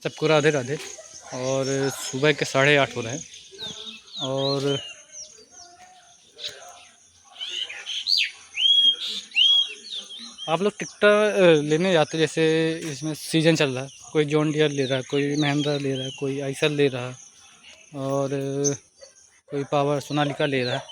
सबको राधे राधे। और सुबह के 8:30 हो रहे हैं और आप लोग ट्रैक्टर लेने जाते, जैसे इसमें सीज़न चल रहा है, कोई जॉन डियर ले रहा है, कोई महिंद्रा ले रहा है, कोई आइसर ले रहा है और कोई पावर सोनालिका ले रहा है।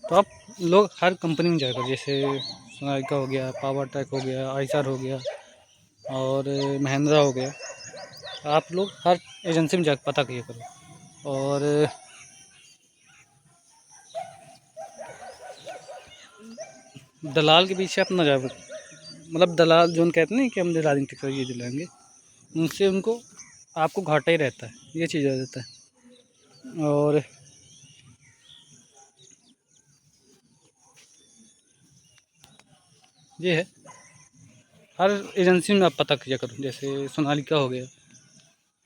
तो आप लोग हर कंपनी में जाकर, जैसे सोनालिका हो गया, पावर ट्रैक हो गया, आइसर हो गया और महिंद्रा हो गया, आप लोग हर एजेंसी में जाकर पता किया करो। और दलाल के पीछे अपना जाए, मतलब दलाल जो कहते हैं ना कि हम दिला देंगे टिकट, ये दिलाएंगे, उनसे उनको आपको घाटा ही रहता है, ये चीज़ आ जाता है। और ये है, हर एजेंसी में आप पता किया करो, जैसे सोनालिका हो गया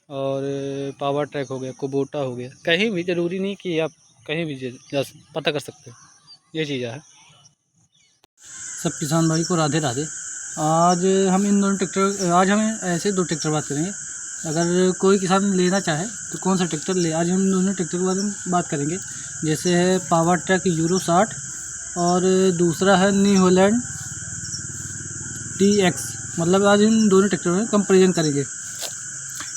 और पावर ट्रैक हो गया, कुबोटा हो गया, कहीं भी, ज़रूरी नहीं कि आप कहीं भी जा पता कर सकते हो, ये चीज़ है। सब किसान भाई को राधे राधे। आज हम इन दोनों ट्रैक्टर, आज हमें ऐसे दो ट्रैक्टर बात करेंगे। अगर कोई किसान लेना चाहे तो कौन सा ट्रैक्टर ले, आज हम दोनों ट्रैक्टर के बारे में बात करेंगे। जैसे है पावर ट्रैक यूरो 60 और दूसरा है न्यू हॉलैंड TX। मतलब आज इन दोनों ट्रैक्टर में कंपेरिजन करेंगे।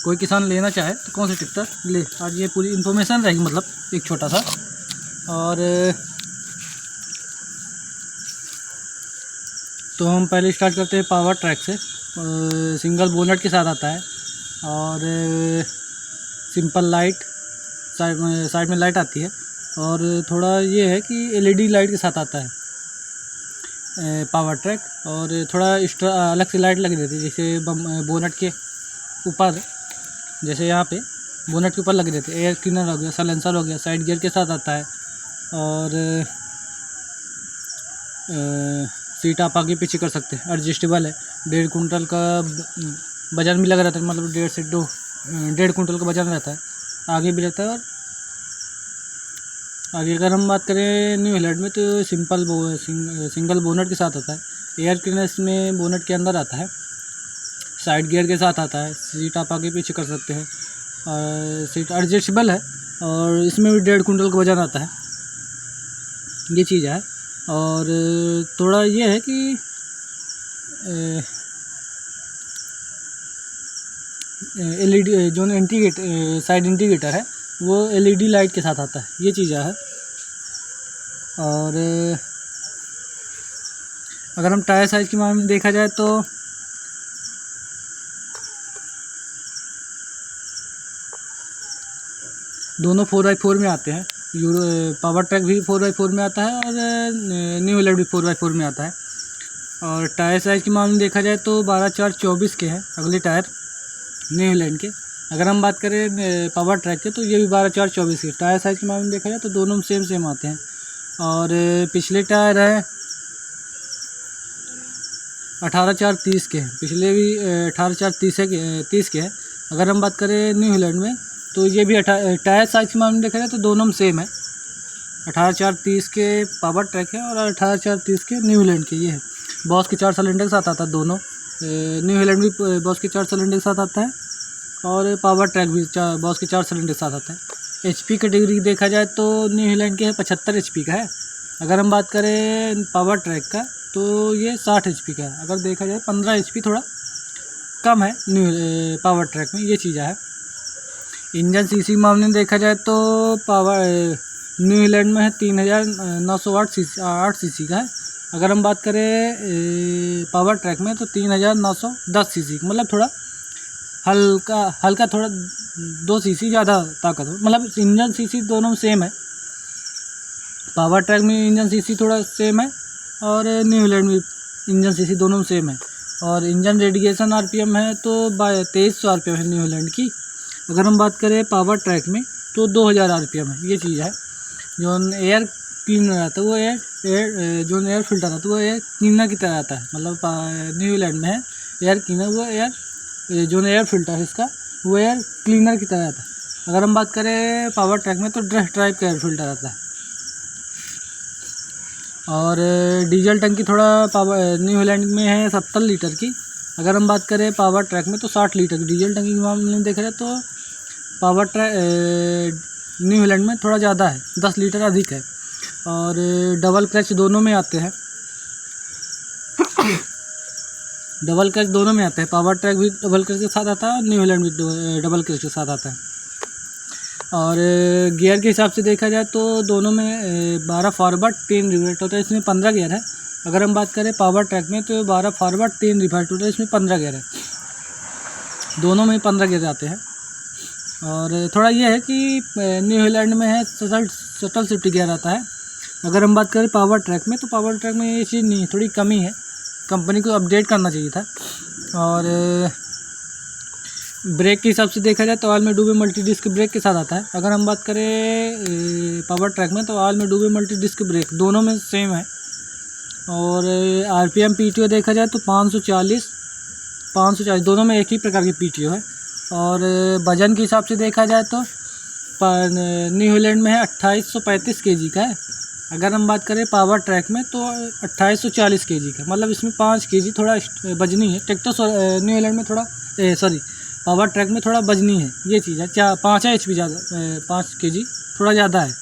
कोई किसान लेना चाहे तो कौन सा ट्रैक्टर ले, आज ये पूरी इन्फॉर्मेशन रहेगी, मतलब एक छोटा सा। और तो हम पहले स्टार्ट करते हैं पावर ट्रैक से। सिंगल बोनट के साथ आता है और सिंपल लाइट, साइड में लाइट आती है। और थोड़ा ये है कि LED लाइट के साथ आता है पावर ट्रैक। और थोड़ा एक्स्ट्रा अलग से लाइट लगी रहती है, जैसे बोनट के ऊपर, जैसे यहाँ पे बोनट के ऊपर लगे रहते हैं। एयर क्लीनर हो गया, साइलेंसर हो गया, साइड गियर के साथ आता है। और सीट आप आगे पीछे कर सकते हैं, एडजस्टेबल है। 1.5 कुंटल का वजन भी लगा रहता है, मतलब 1.5 से 1.5 कुंटल का वजन रहता है, आगे भी रहता है। और आगे अगर हम बात करें न्यू हॉलैंड में, तो सिंगल बोनट के साथ आता है। एयर क्लीनर में बोनट के अंदर आता है, साइड गियर के साथ आता है, सीट आप आगे पीछे कर सकते हैं, और सीट एडजस्टेबल है। और इसमें भी 1.5 कुंटल का वजन आता है, ये चीज़ है। और थोड़ा ये है कि LED जो साइड इंडिकेटर है वो LED लाइट के साथ आता है, ये चीज़ है। और अगर हम टायर साइज़ के मामले में देखा जाए तो दोनों 4x4 में आते हैं। पावर ट्रैक भी 4x4 में आता है और न्यू हॉलैंड भी 4x4 में आता है। और टायर साइज़ के मामले में देखा जाए तो 12/4/24 के हैं अगले टायर न्यू हॉलैंड के। अगर हम बात करें पावर ट्रैक के, तो ये भी 12/4/24 के। टायर साइज़ के मामले में देखा जाए तो दोनों सेम आते हैं। और पिछले टायर है 18/4/30 के हैं, पिछले भी 18/4/30 के हैं। अगर हम बात करें न्यू हॉलैंड में, तो ये भी टायर साइज़ के मामले में देखा जाए तो दोनों में सेम है। 18/4/30 के पावर ट्रैक है और 18/4/30 के न्यू हॉलैंड के ये है। बॉस के 4 सिलेंडर के साथ आता है दोनों। न्यू हॉलैंड भी बॉस के 4 सिलेंडर के साथ आता है और पावर ट्रैक भी बॉस के 4 सिलेंडर के साथ आता है। HP कैटेगरी देखा जाए तो न्यू हॉलैंड के 75 HP का है। अगर हम बात करें पावर ट्रैक का, तो ये 60 HP का है। अगर देखा जाए 15 HP थोड़ा कम है न्यू पावर ट्रैक में, ये चीज़ है। इंजन CC मामले में देखा जाए तो न्यू हॉलैंड में है 3908 CC का है। अगर हम बात करें पावर ट्रैक में, तो 3910 CC, मतलब थोड़ा हल्का थोड़ा 2 CC ज़्यादा ताकत हो। मतलब इंजन CC दोनों सेम है। पावर ट्रैक में इंजन CC थोड़ा सेम है और न्यू हॉलैंड में इंजन CC दोनों सेम है। और इंजन रेडिएशन RPM है तो 2300 RPM है न्यू हॉलैंड की। अगर हम बात करें पावर ट्रैक में, तो 2000 RPM है, ये चीज़ है। जो एयर क्लीनर आता है वो जो एयर फिल्टर आता है वो एयर क्लीनर की तरह आता है। मतलब न्यू हॉलैंड में है एयर क्लीनर, वो जो एयर फिल्टर है इसका, वो एयर क्लीनर की तरह आता है। अगर हम बात करें पावर ट्रैक में, तो ड्रस्ट टाइप का एयर फिल्टर आता है। और डीजल टंकी थोड़ा पावर न्यू हॉलैंड में है 70 लीटर की। अगर हम बात करें पावर ट्रैक में तो 60 लीटर की डीजल टंकी के मामले में देखा जाए तो पावर ट्रैक न्यू हॉलैंड में थोड़ा ज़्यादा है, 10 लीटर अधिक है। और डबल क्लच दोनों में आते हैं डबल क्लच दोनों में आते हैं। पावर ट्रैक भी डबल क्लच के साथ आता है और न्यू हॉलैंड भी डबल क्लच के साथ आता है। और गियर के हिसाब से देखा जाए तो दोनों में 12 फॉरवर्ड 3 रिवर्स होता है, इसमें 15 गियर है। अगर हम बात करें पावर ट्रैक में तो 12 फॉरवर्ड 3 रिवर्स होता है, इसमें 15 गियर है। दोनों में 15 गियर आते हैं। और थोड़ा ये है कि न्यू हॉलैंड में है शटल सेफ्टी गियर आता है। अगर हम बात करें पावर ट्रैक में तो पावर ट्रैक में ये चीज़ नहीं है, थोड़ी कमी है, कंपनी को अपडेट करना चाहिए था। और ब्रेक के हिसाब से देखा जाए तो ऑयल में डूबे मल्टी डिस्क ब्रेक के साथ आता है। अगर हम बात करें पावर ट्रैक में तो ऑयल में डूबे मल्टी डिस्क ब्रेक दोनों में सेम है। और आरपीएम पीटीओ देखा जाए तो 540 दोनों में एक ही प्रकार की पीटीओ है। और वजन के हिसाब से देखा जाए तो न्यू हॉलैंड में है 2835 केजी का है। अगर हम बात करें पावर ट्रैक में तो 2840 केजी का, मतलब इसमें 5 केजी थोड़ा वजनी है। ट्रैक्टर न्यू हॉलैंड में थोड़ा पावर ट्रैक में थोड़ा वजनी है, ये चीज़ है। 5 HP ज़्यादा, 5 केजी थोड़ा ज़्यादा है।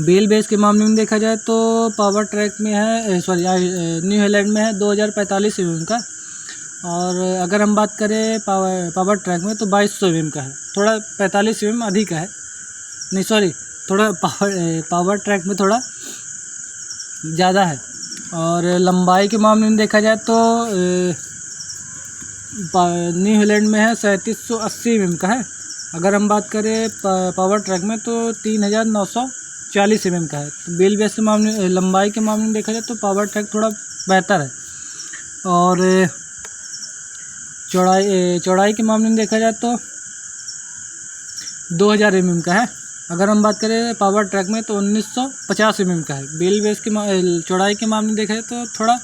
बेल बेस के मामले में देखा जाए तो पावर ट्रैक में है न्यू हॉलैंड में है 2045 mm का। और अगर हम बात करें पावर ट्रैक में तो 2200 mm का है, थोड़ा 45 mm अधिक है। नहीं सॉरी, थोड़ा पावर ट्रैक में थोड़ा ज़्यादा है। और लंबाई के मामले में देखा जाए तो न्यू हॉलैंड में है 3780 mm का है। अगर हम बात करें पावर ट्रैक में तो 3940 mm का है। तो बेल बेस के मामले लंबाई के मामले में देखा जाए तो पावर ट्रैक थोड़ा बेहतर है। और चौड़ाई के मामले में देखा जाए तो 2000 mm का है। अगर हम बात करें पावर ट्रैक में तो 1950 mm का है। बेल बेस की चौड़ाई के मामले में देखा जाए तो थोड़ा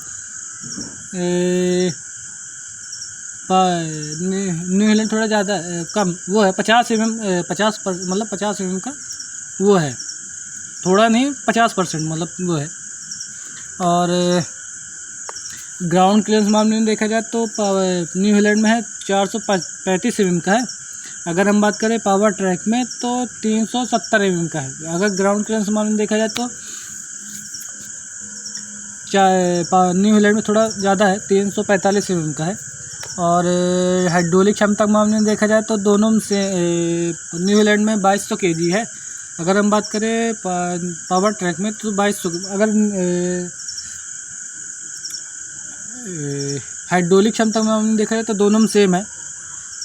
न्यू हॉलैंड थोड़ा ज़्यादा कम वो है 50 mm का वो है, थोड़ा नहीं 50% मतलब वो है। और ग्राउंड क्लियरेंस मामले में देखा जाए तो न्यू हॉलैंड में है 435 mm का है। अगर हम बात करें पावर ट्रैक में तो 370 mm का है। अगर ग्राउंड क्लियरेंस मामले में देखा जाए तो न्यू हॉलैंड में थोड़ा ज़्यादा है, 345 mm का है। और हाइड्रोलिक क्षमता के मामले में देखा जाए तो दोनों से न्यू हॉलैंड में 2200 kg है। अगर हम बात करें पावर ट्रैक में तो 2200। अगर हाइड्रोलिक क्षमता के मामले में देखा जाए तो दोनों में सेम है।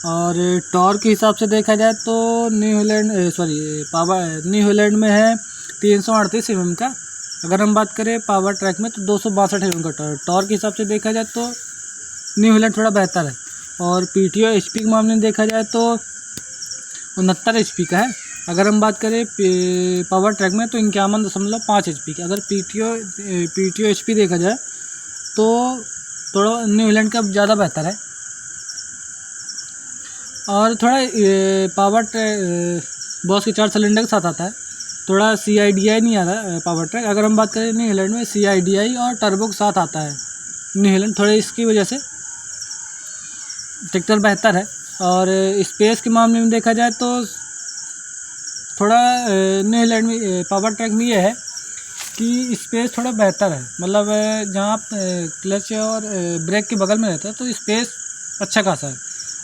और टॉर्क के हिसाब से देखा जाए तो न्यू हॉलैंड में है 338 mm का। अगर हम बात करें पावर ट्रैक में तो 262 mm का टॉर्क के हिसाब से देखा जाए तो न्यू हॉलैंड थोड़ा बेहतर है। और पीटीओ एचपी के मामले में देखा जाए तो 69 HP का है। अगर हम बात करें पावर ट्रैक में तो 51.5 HP का। अगर पीटीओ एचपी देखा जाए तो थोड़ा न्यू हॉलैंड का ज़्यादा बेहतर है। और थोड़ा पावर बॉस के 4 सिलेंडर के साथ आता है, थोड़ा CIDI नहीं आता पावर ट्रैक। अगर हम बात करें न्यू हॉलैंड में CIDI और टर्बो के साथ आता है न्यू हॉलैंड, थोड़े इसकी वजह से ट्रैक्टर बेहतर है। और स्पेस के मामले में देखा जाए तो थोड़ा न्यू हॉलैंड में पावर ट्रैक में ये है कि स्पेस थोड़ा बेहतर है, मतलब जहाँ क्लच और ब्रेक के बगल में रहता है तो स्पेस अच्छा खासा है।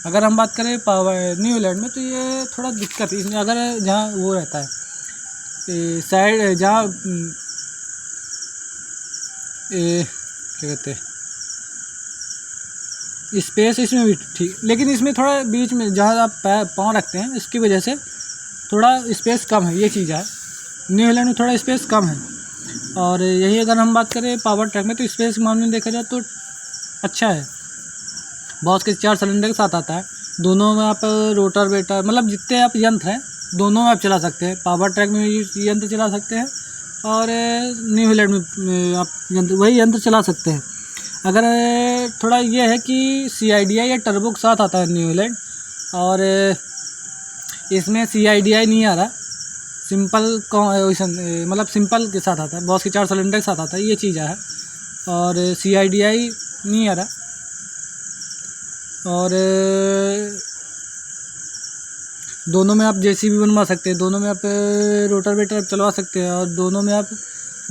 अगर हम बात करें पावर न्यू हॉलैंड में तो ये थोड़ा दिक्कत है इसमें। अगर जहाँ वो रहता है साइड, जहाँ क्या कहते हैं स्पेस इसमें भी ठीक, लेकिन इसमें थोड़ा बीच में जहाँ आप पाँव रखते हैं इसकी वजह से थोड़ा स्पेस कम है, ये चीज़ है। न्यू हॉलैंड में थोड़ा स्पेस कम है। और यही अगर हम बात करें पावर ट्रैक में तो स्पेस के मामले में देखा जाए तो अच्छा है। बॉस के 4 सिलेंडर के साथ आता है। दोनों में आप रोटर वेटर मतलब जितने आप यंत्र हैं दोनों में आप चला सकते हैं। पावर ट्रैक में भी यंत्र चला सकते हैं और न्यू हॉलैंड में आप वही यंत्र चला सकते हैं। अगर थोड़ा ये है कि CIDI या टर्बो के साथ आता है न्यू हॉलैंड, और इसमें CIDI नहीं आ रहा। सिंपल मतलब सिंपल के साथ आता है, बॉस के 4 सिलेंडर के साथ आता है, ये चीज़ है। और CIDI नहीं आ रहा। और दोनों में आप JCB बनवा सकते हैं, दोनों में आप रोटावेटर चलवा सकते हैं, और दोनों में आप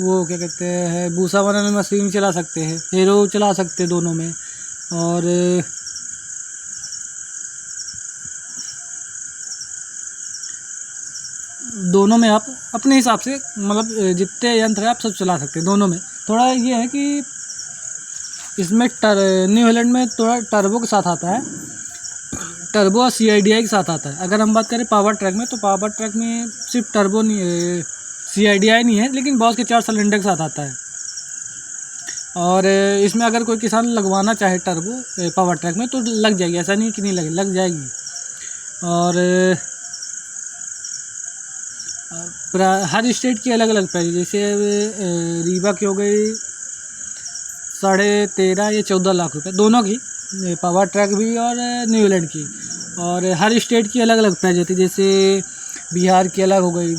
वो क्या कहते हैं भूसा बनाने मशीन चला सकते हैं, हेरो चला सकते हैं दोनों में। और दोनों में आप अपने हिसाब से मतलब जितने यंत्र है आप सब चला सकते हैं दोनों में। थोड़ा ये है कि इसमें न्यू हॉलैंड में थोड़ा टर्बो के साथ आता है, टर्बो और CIDI के साथ आता है। अगर हम बात करें पावर ट्रैक में, तो पावर ट्रैक में सिर्फ टर्बो नहीं, CIDI नहीं है, लेकिन बॉस के 4 सिलेंडर के साथ आता है। और इसमें अगर कोई किसान लगवाना चाहे टर्बो पावर ट्रैक में तो लग जाएगी, ऐसा नहीं कि नहीं लग जाएगी। और हर स्टेट की अलग अलग प्राइस, जैसे रीवा की हो गई 13.5 या 14 लाख रुपए दोनों की, पावर ट्रैक भी और न्यू हॉलैंड की। और हर स्टेट की अलग अलग प्राइस होती है, जैसे बिहार की अलग हो गई,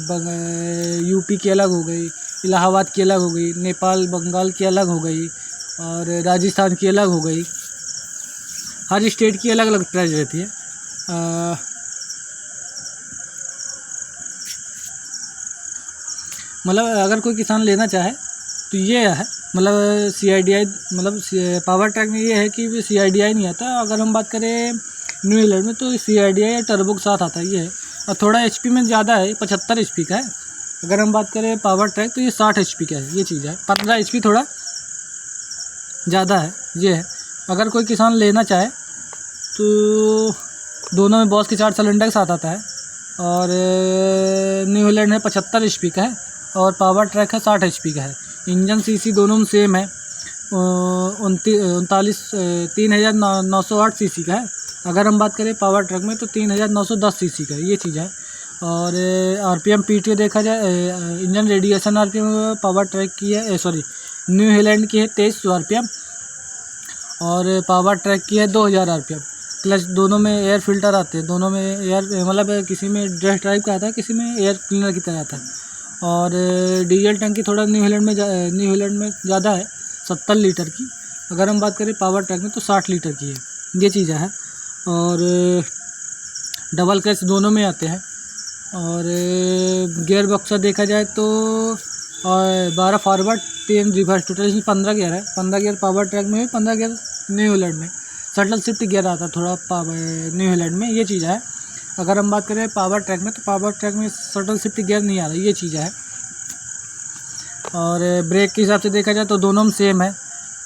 UP की अलग हो गई, इलाहाबाद की अलग हो गई, नेपाल बंगाल की अलग हो गई, और राजस्थान की अलग हो गई। हर स्टेट की अलग अलग प्राइस रहती है। मतलब अगर कोई किसान लेना चाहे तो ये है, मतलब CIDI मतलब पावर ट्रैक में ये है कि CIDI नहीं आता। अगर हम बात करें न्यू हॉलैंड में तो CIDI या टर्बो के साथ आता है, ये है। और थोड़ा HP में ज़्यादा है, 75 HP का है। अगर हम बात करें पावर ट्रैक तो ये 60 HP का है, ये चीज़ है। 15 HP थोड़ा ज़्यादा है, ये है। अगर कोई किसान लेना चाहे तो दोनों में बॉस के 4 सिलेंडर के साथ आता है। और न्यू हॉलैंड है 75 HP का है, और पावर ट्रैक है 60 HP का है। इंजन CC दोनों में सेम है, 3908 CC का है। अगर हम बात करें पावर ट्रक में तो 3910 CC का है, ये चीज़ है। और RPM PTO देखा जाए, engine radiation RPM power track की है, सॉरी न्यू हॉलैंड की है 2300 RPM, और पावर ट्रैक की है 2000 RPM। क्लच दोनों में एयर फिल्टर आते हैं, दोनों में एयर मतलब किसी में ड्रेस टाइप का आता है, किसी में एयर क्लीनर की तरह आता है। और डीजल टंकी थोड़ा न्यू हॉलैंड में ज़्यादा है, 70 लीटर की। अगर हम बात करें पावर ट्रैक में तो 60 लीटर की है, ये चीज़ें हैं। और डबल क्लच दोनों में आते हैं। और गियर बक्सा देखा जाए तो 12 फॉरवर्ड 3 रिवर्स, टोटल इसमें 15 गियर है। 15 गियर पावर ट्रैक में, 15 गियर न्यू हॉलैंड में। शटल शिफ्ट गियर आता है थोड़ा न्यू हॉलैंड में, ये चीज़ है। अगर हम बात करें पावर ट्रैक में तो पावर ट्रैक में शटल शिफ्ट गियर नहीं आ रहा, ये चीज़ है। और ब्रेक के हिसाब से देखा जाए तो दोनों में सेम है।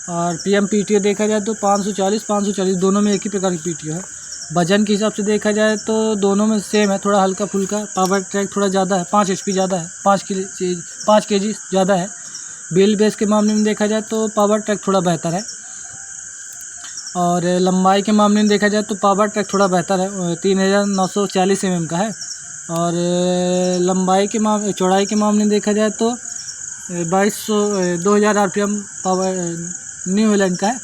और PM PTO देखा जाए तो 540 दोनों में एक ही प्रकार की PTO है। वजन के हिसाब से देखा जाए तो दोनों में सेम है, थोड़ा हल्का फुल्का। पावर ट्रैक थोड़ा ज़्यादा है, 5 HP ज़्यादा है, 5 kg ज़्यादा है। व्हील बेस के मामले में देखा जाए तो पावर ट्रैक थोड़ा बेहतर है। और लंबाई के मामले में देखा जाए तो पावर ट्रैक थोड़ा बेहतर है, 3940 mm का है। और चौड़ाई के मामले में देखा जाए तो 2000 RPM पावर न्यू हॉलैंड का है।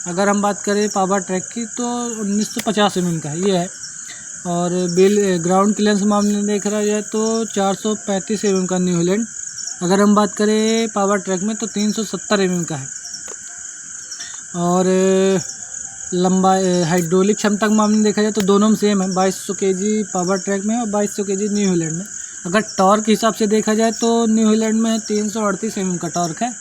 अगर हम बात करें पावर ट्रैक की तो 1950 mm का है, ये है। और ग्राउंड क्लियरेंस के मामले में देखा जाए तो 435 mm का न्यू हॉलैंड। अगर हम बात करें पावर ट्रैक में तो 370 mm का है। और लंबाई हाइड्रोलिक क्षमता के मामले में देखा जाए तो दोनों में सेम है, 2200 kg पावर ट्रैक में और 2200 kg न्यू हॉलैंड में। अगर टॉर्क के हिसाब से देखा जाए तो न्यू हॉलैंड में 338 mm का टॉर्क है।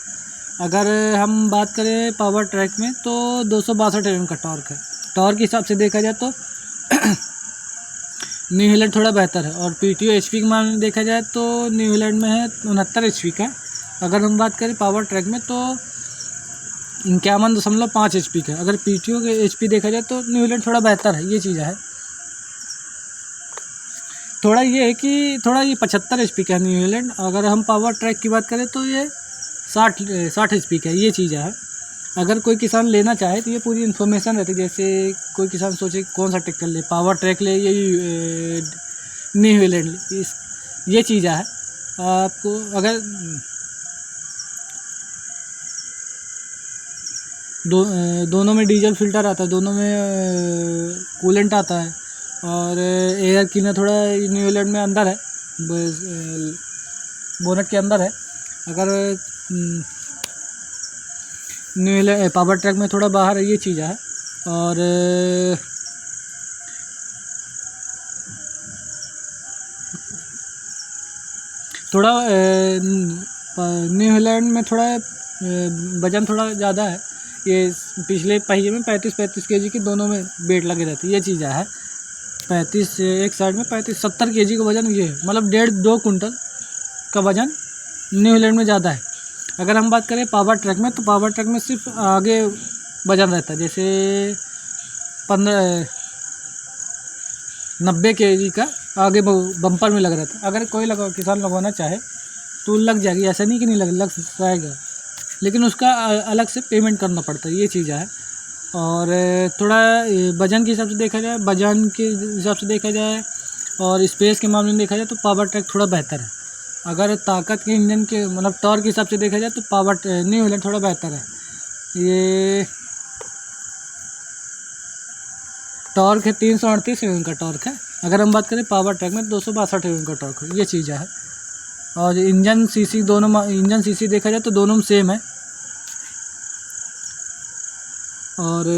अगर हम बात करें पावर ट्रैक में तो 262 mm का टॉर्क है। टॉर्क के हिसाब से देखा जाए तो न्यू हॉलैंड थोड़ा बेहतर है। और PTO HP के मामले में देखा जाए तो न्यू हॉलैंड में है 69 HP का। अगर हम बात करें पावर ट्रैक में तो 51.5 HP का। अगर PTO के HP देखा जाए तो न्यू हॉलैंड थोड़ा बेहतर है, ये चीज़ है। थोड़ा ये है कि थोड़ा ये 75 HP का न्यू हॉलैंड। अगर हम पावर ट्रैक की बात करें तो ये 60 HP का, ये चीज़ है। अगर कोई किसान लेना चाहे तो ये पूरी इन्फॉर्मेशन रहती है। जैसे कोई किसान सोचे कौन सा ट्रैक्टर ले, पावर ट्रैक ले या न्यू हॉलैंड ले, ये चीज़ है। आपको अगर दोनों में डीजल फिल्टर आता है, दोनों में कूलेंट आता है। और एयर क्लीनर थोड़ा न्यू हॉलैंड में अंदर है, बोनट के अंदर है। अगर न्यू हिलैंड पावर ट्रैक में थोड़ा बाहर है, ये चीज़ है। और थोड़ा न्यू हिलैंड में थोड़ा वज़न थोड़ा ज़्यादा है। ये पिछले पहिए में 35 केजी की दोनों में वेट लगे रहती है, ये चीज़ है। 35 एक साइड में 70 केजी का वज़न ये है, मतलब 1.5-2 कुंटल का वज़न न्यू हिलैंड में ज़्यादा है। अगर हम बात करें पावर ट्रैक में, तो पावर ट्रैक में सिर्फ आगे वज़न रहता है, जैसे 90 केजी का आगे बम्पर में लग रहता है। अगर कोई किसान लगवाना चाहे तो लग जाएगी, ऐसा नहीं कि नहीं लग जाएगा, लेकिन उसका अलग से पेमेंट करना पड़ता है, ये चीज़ है। और थोड़ा वजन के हिसाब से देखा जाए, और स्पेस के मामले में देखा जाए तो पावर ट्रैक थोड़ा बेहतर है। अगर ताकत के इंजन के मतलब टॉर्क के हिसाब से देखा जाए तो न्यू हिलैंड थोड़ा बेहतर है। ये टॉर्क है 338 एम का टॉर्क है। अगर हम बात करें पावर ट्रैक में 262 एम का टॉर्क है, ये चीज़ है। और इंजन सीसी देखा जाए तो दोनों में सेम है। और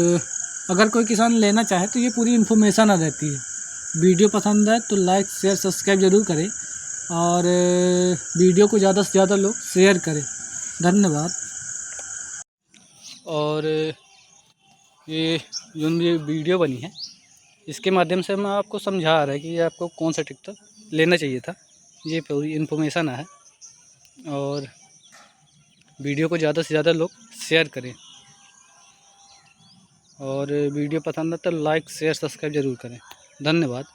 अगर कोई किसान लेना चाहे तो ये पूरी इन्फॉर्मेशन आ रहती है। वीडियो पसंद है तो लाइक शेयर सब्सक्राइब ज़रूर करें, और वीडियो को ज़्यादा से ज़्यादा लोग शेयर करें। धन्यवाद। और ये जो ये वीडियो बनी है, इसके माध्यम से मैं आपको समझा रहा है कि आपको कौन सा ट्रैक्टर लेना चाहिए था। ये पूरी इन्फॉर्मेशन है। और वीडियो को ज़्यादा से ज़्यादा लोग शेयर करें, और वीडियो पसंद है तो लाइक शेयर सब्सक्राइब ज़रूर करें। धन्यवाद।